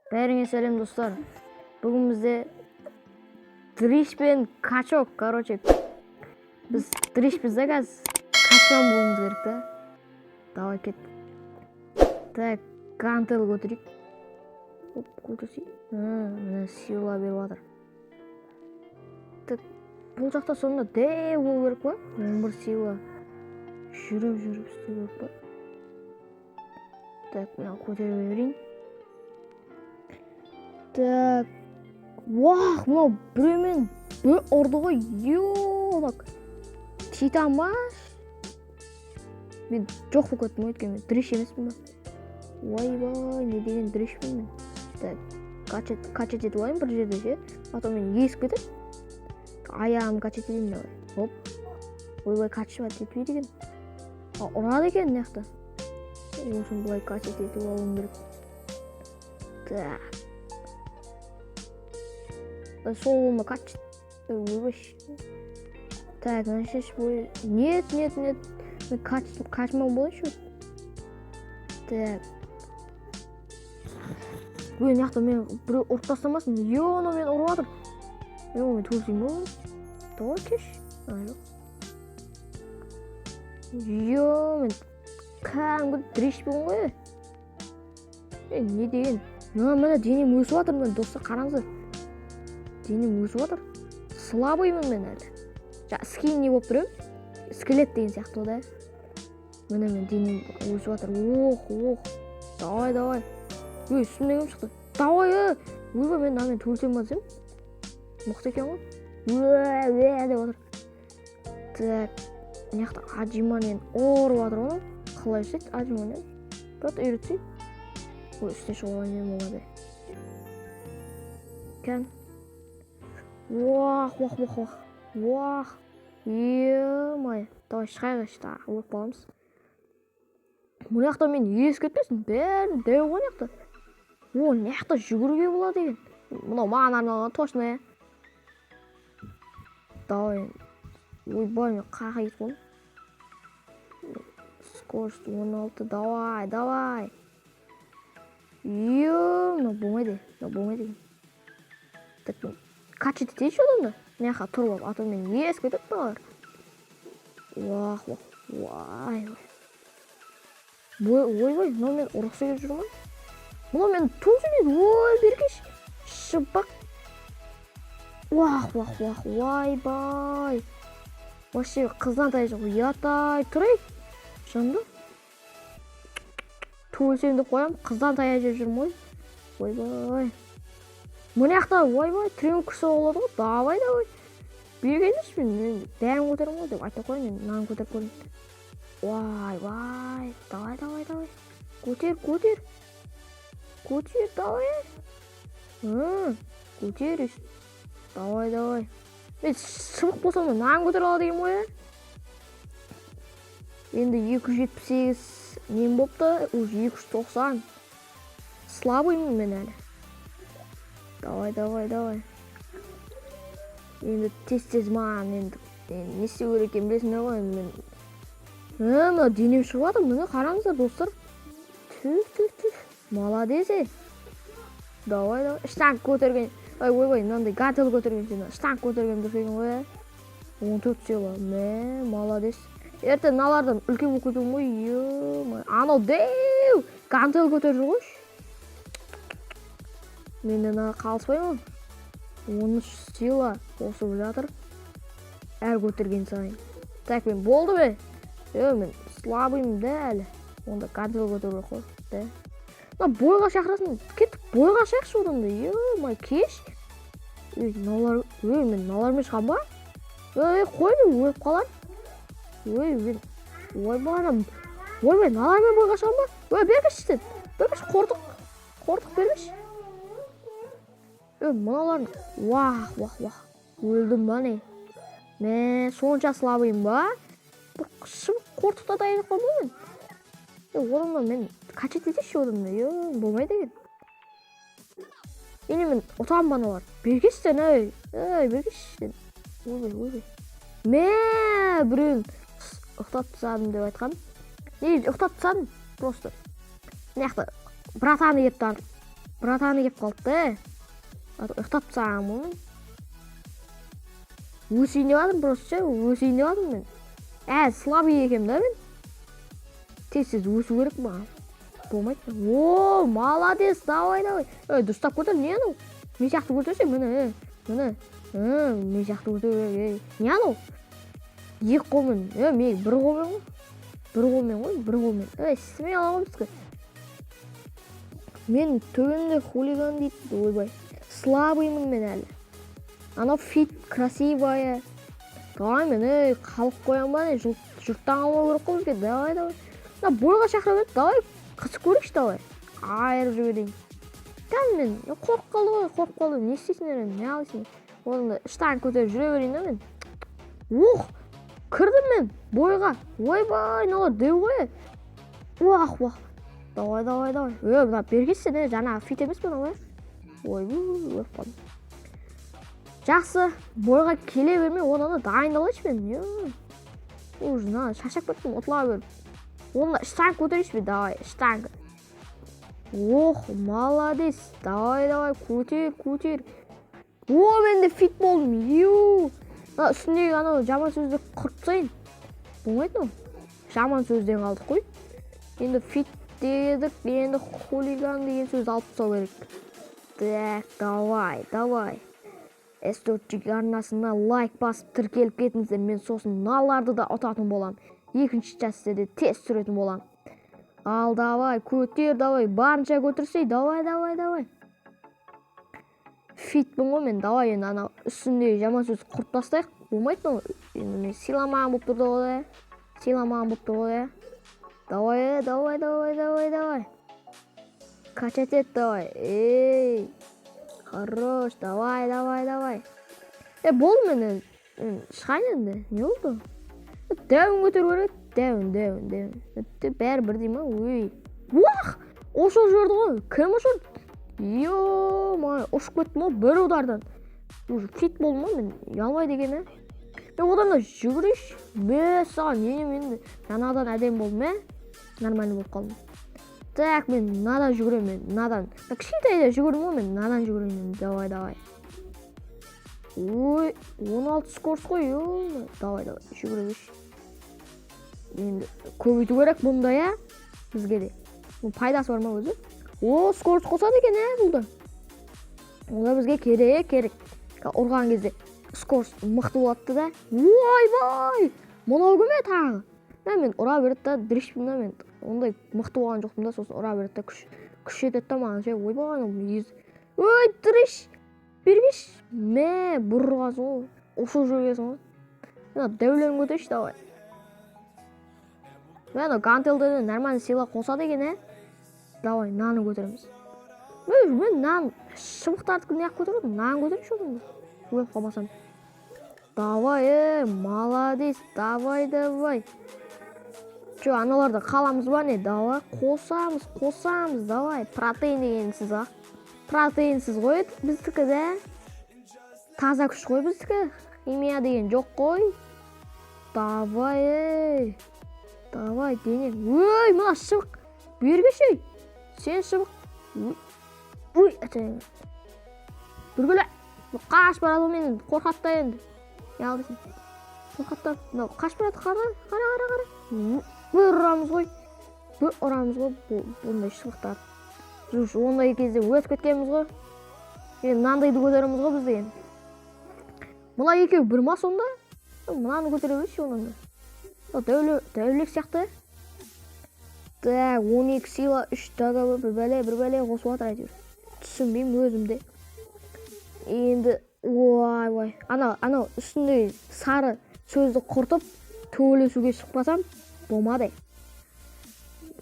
Бәріңе сәлем достар. Бүгін бізде дриш пен качок, короче. Біз дришпіз да қазір. Качан болуымыз керек та. Давай кет. Так, гантел көтерейік. Оп, көтерсей. Міне сила беріп жатыр. Так, бұл жақта сонда дәу болу керек па? 11 сила. Жүріп істеу керек па? Так, мен көтеріп берейін. Так, вах, мынау біреумен бір ұрды ғой, ёлак. Титан ба? Мен жоқ болып кеттім өйткені мен дриш емеспін ба? Ойбай, не деген дришпін мен. Так, качать етіп алайын бір жерде ше. А то мен есіп кетіп. Аяғым качать етейін давай. Оп. Ойбай, качыма тепей деген. Ұрады екен неқта. Осыны бұлай качать етіп алуым керек. Так. Солыма качать. Ойбай. Так, значит, нет. Мен качмау болайыншы. Так. Мен яқта мен біреу ұрып тастамасын. Йоно мен ұрып жатыр. Мен көрсейін ба? Давай кеш. Жоқ. Мен кәдімгі дришпін ғой. Не деген? Мына денем өсіп жатыр мен достар, қараңыздар. Денем өсіп жатыр. Слабыймын мен әлі. Скин не болып тұрым? Скелет деген сияқты да. Міне мен денем өсіп жатыр. Ох. Давай. Үстімде кім шықты? Давай, Ойбай, мен төлсем ба десем? Мықты екен ғой. Деп отыр. Так, мынақты Аджиманен ұрып жатыр оны. Қалай істейді Аджиманен? Просто үйретсей. Үстіне шығып алайын мен болады. Кән. Вах. Е-май. Давай шығайға ішті. Өліп қаламыз. Мұнаяқта мен ес кетпесін. Бәрін дәу ғой неқта. Неқта жүгіруге болады деген. Мынау маған арналған точно. Давай. Ойбай, мен қаға ет қойым. Скорость 16. Давай. Мынау болмайды деген. Так, мен качать етейші одан да. Неқа тұрып алып, а то мен ес кетіп бағалар. Вах. Ойбай, мынау мен ұрықсы келіп жүрмін. Мынау мен түзілмейді. Ой, беркеш. Шыбақ. Вах. Ойбай. Вообще қыздан тай жоқ. Ятай, тұрайық. Шынды. Түзілсем деп қоям. Қыздан тая жүрмін ғой. Ойбай. Мұнаяқта, ойбай, трен күрсі олады ғой. Давай. Бергенеш мен бәрін көтерім ғой деп айта қойын. Мынаны көтеріп көрейін. Вай. Давай. Көтер. Көтер, давай. Көтер. Давай. Мен шыбық болсам да мынаны көтер алады деген ғой. Енді 278 нем бопты, уже 290. Слабыймын мен әлі. Давай. Енді тез маған енді не істеу керек екенін білесіңдер ғой мен. Мына денем шығып жатыр, міне қараңыздар достар. Молодец. Давай. Штанг көтерген. Ойбай, мынандай гантел көтерген сен. Штанг көтерген дұрыс екен ғой. 14 сила. Молодец. Ертең мыналардан үлкен болып кетуім ғой. Анау дәу гантел көтеріп жүр ғой. Мені қалыспаймын. 13 сила осып жатыр. Әр көтерген сайын. Так, мен болды бе? Мен слабыймын да әлі. Онда гантел көтеріп қой. Бойға шақырасың. Кеттік бойға шақыршы одан да. Кеш. Мен налармен шығам ба? Қой мен өліп қалар. Ойбай, налармен бойға шығам ба? Бергіш сен. Бергіш, қордық бергіш. Мыналарын. Вах. Өлдім ба не? Мен сонша слабыйым ба? Бір шыбық қортықта дайынып қалды мен. Оданда мен качать етеші оданда. Болмайды деген. Енді мен ұтам баналар. Бергеш сен, бергеш сен. Ойбай. Біреуін ұқтап тысадым деп айтқан. Не, ұқтап тысадым просто. Неқті, братаны еп тарып. братаны кеп қалды да. Ұйықтап тастағанмын ғой мен. Өсейін деп жатырмын просто, өсейін деп жатырмын мен. Слабый екенмін да мен. Тез өсу керек маған. Болмайды. О, молодец, давай. Дұрыстап көтер, не анау? Мен сияқты көтерсе, міне. Мен сияқты көтер. Не анау? Екі қолмен. Мен бір қолмен ғой. Бір қолмен. Смей ала қоймысыз. Мен төбемде хулиган дейді, ойбай. Слабыймын мен әлі. Анау фит, красивая. Давай мен, халық қоям ба, жұрттан алмау керек қой бізге. Давай. Бойға шақыра берді, давай. Қысып көрікші, давай. Айырып жіберейін. Мен қорқып қалды. Не істейсіңдер, не алысың? Одан штанг көтеріп жүре берейін да мен. Кірдім мен бойға. Ойбай, налар деу ғой. Уақ. Давай. Мына бергесін, жаңағы фит емес пе налар? Ойбай, қалдым. Жақсы, бойға келе бермей, одан дайындалайшы мен. Уже шашақ беттім, ұтыла беріп. Онда штанг көтерейші бе, давай, штанг. Молодец, давай, көтер. Менде фит болдым, үстіндегі анау жаман сөзді құртсайын. Болмайды ма? Жаман сөзден қалдық қой. Енді фит дедік, енді хулиган деген сөз алып тастау керек. Так, давай. S4G арнасына лайк басып тіркеліп кетіңіздер, мен сосын наларды да ұтатын болам. Екінші частьте де тез түсіретін болам. Ал давай, көтер, давай, барынша көтерсей, давай. Фитпін ғой мен, давай, енді ана үстіндегі жаман сөз құрттастайық. Болмайды ма? Енді мен сыйламаған болып тұрды ғой. Давай. Качать ет, давай. Хорош, давай. Болды мен, шығайын енді, не болды? Дәуін көтер көрет, дәуін. Бәрі бірдей ма? Ошыл жүрді ғой, кім ошыл? Ұшып кеттім ғой бір удардан. Фит болдым ғой мен, ұялмай дегені. Мен одан жүгірейші. Саған енді жаңадан әдем болдым, нормально болып қалдым. Так, мен надан жүгірем, надан. Кішкентайда жүгірдім ғой мен, надан жүгірем. Давай. 16 скорс қой, давай, жүгіремеші. Енді көбейту керек бұнда, бізге де. Пайдасы бар ма өзі? Скорс қосады екен, бұлда. Ода бізге керек. Ұрған кезде скорс мықты болады да. Ойбай! Мұнау көме тағы. Мен ұра берді да, дірішпін да мен. Ондай мықты болған жоқпын да, сосын ұра берді да, күш етеді да маған. Ойбай, діріш! Бергеш, бұрғасың ғой. Ұшыл жүргесің ғой. Дәулерін көтеші, давай. Мен гантелді нормально сила қосады екен, Давай, наны көтереміз. Мен нан шыбықтарды не ақ көтереді, нан көтеріп шоғым. Өліп қалмасам. Давай, молодец, давай. Аналарды қаламыз ба не? Давай, қосамыз, давай. Протеин дегенсіз ақ. Протеинсіз ғой біздікі де. Таза күш қой біздікі. Химия деген жоқ қой. Давай, дене. Мына шыбық. Бергешей. Сен шыбық. Бүргілі. Қаш барады мен қорқатта енді. Ялдысың. Қорқатта. Қаш барады қара. Бір ұрамыз ғой. Бұндай шыбықтар. Ондай кезде өтіп кеткеніміз ғой. Мынандайды көтеріміз ғой бізде енді. Мұна екеу бір ма сонда? Мынаны көтере берші онан да. Дәулек сияқты. 12 сила, 3 дага бір бәле қосып атыр әйтеуір. Түсінбеймін өзімде. Енді ой. Анау үстінде сары сөзді құртып, төбелесуге шықпасам, болмады.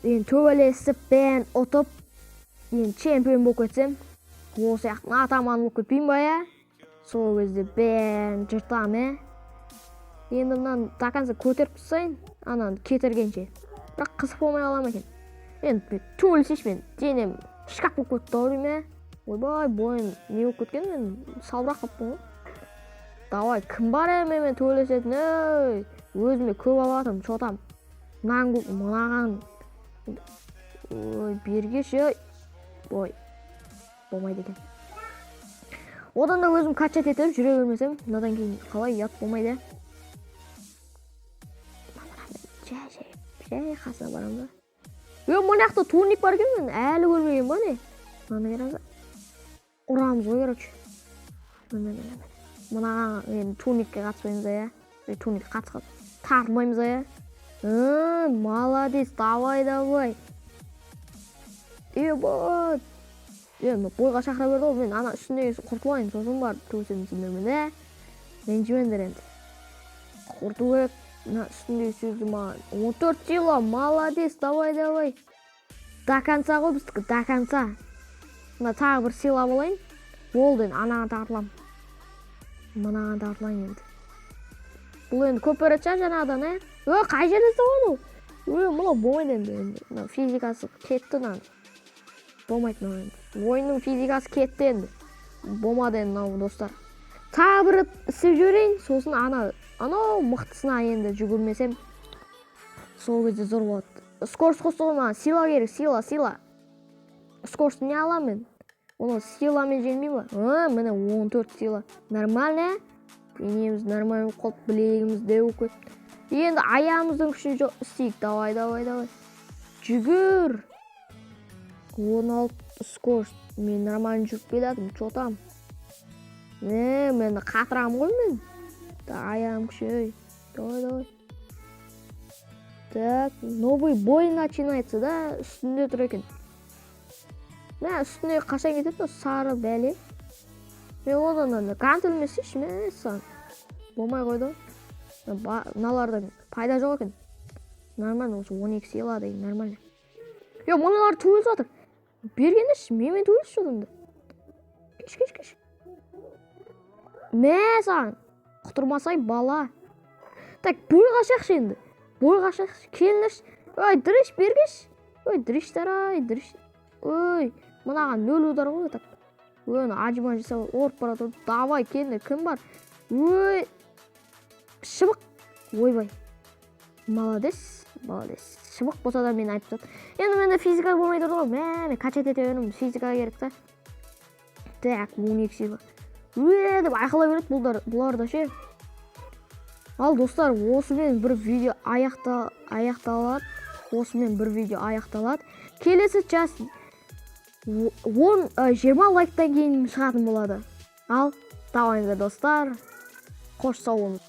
Енді төбелесіп, бән ұтып, енді чемпион болып кетсем, ол сияқты атаман болып кетпеймін ба, Сол кезде бән жыртам, Енді мынаны тақанса көтеріп тастайын, ананы кетіргенше. Бірақ қысып болмай қалам екен. Енді төбелесейші мен, денем шкаф болып кетті ұрым, Ойбай, бойын не болып кеткен, мен салбырақ қаппын ғой. Давай, кім бар мен төбелесетін, өзіме көп алатым, шотам. Мынаған. Бергеші, ой. болмайды екен. Одан да өзім качать етіп жүре бермесем, мынадан кейін қалай ұят болмайды. Жай қасына барамын да. Мына жақта турник бар екен, мен әлі көрмеген ба не? Мынаны қараңыз. Ұрамыз ғой, короче. Мына енді турникке қатыспаймыз иә. Турникке қатысқан тартмаймыз иә. Молодец, давай. Ебать. Бойға шақыра берді ғой, мен ана үстіндегі құртылайын, сосын бар төсемін сендермен де. Ренжімендер енді. Құрту керек. Мына үстіндегі сөзді маған 14 сила, молодец, давай. До конца ғой біздікі, до конца. Мына тағы бір сила болайын. Болды, анаған тартылам. Мынаған тартылайын енді. Бұл енді көп береді жаңадан, ә? Қай жердесі оны? Мұна болмайды енді. Физикасы кетті нан. Болмайды мына енді. Ойынның физикасы кетті енді. Болмады енді мынау достар. Тағы бір істеп жіберейін, сосын анау мықтысына енді жүгірмесем сол кезде зор болады. Скорость қосуға сила керек, сила. Скорость не аламын мен. Оны силамен жеңбеймін ба? Міне 14 сила. Нормально. Денеміз нормально қолып, білегіміз деу көт. Енді аяғымыздың күшін істейік. Давай. Жүгір. 16 скорость. Мен нормально жүріп келедім, чотам. Мен қатырам ғой мен. Аяғым күші. Давай. Так, новый бой начинается, да? Үстінде тұр екен. Үстінде қашан кетеді, сары бәле. Мен одан қантылмесейші, мен сан. Болмай қойды. Мыналардан пайда жоқ екен. Нормально, осы 12 сила деген нормально. Мыналар туылып жатыр. Бергенеші, мен туылып жатырмды. Кеш. Сан, құтырмасай бала. Так, бойға шақшы енді. Келініш. Діріш бергеш. Діріш. Мынаған 0 удар ғой, так. Ажыман жасап, орып барады. Давай, келіне, кім бар? Шыбық. Ойбай. Молодец. Шыбық болса да мен айтып жатыр. Енді менде физика болмайды ғой. Мен качать ете беремін, физика керек та. Так, 12 сила. Деп айқала береді бұлар да ше. Ал достар, осымен бір видео аяқталады. Келесі час 20 лайктан кейін шығатын болады. Ал, давайыңыздар достар. Қош сау болыңыз.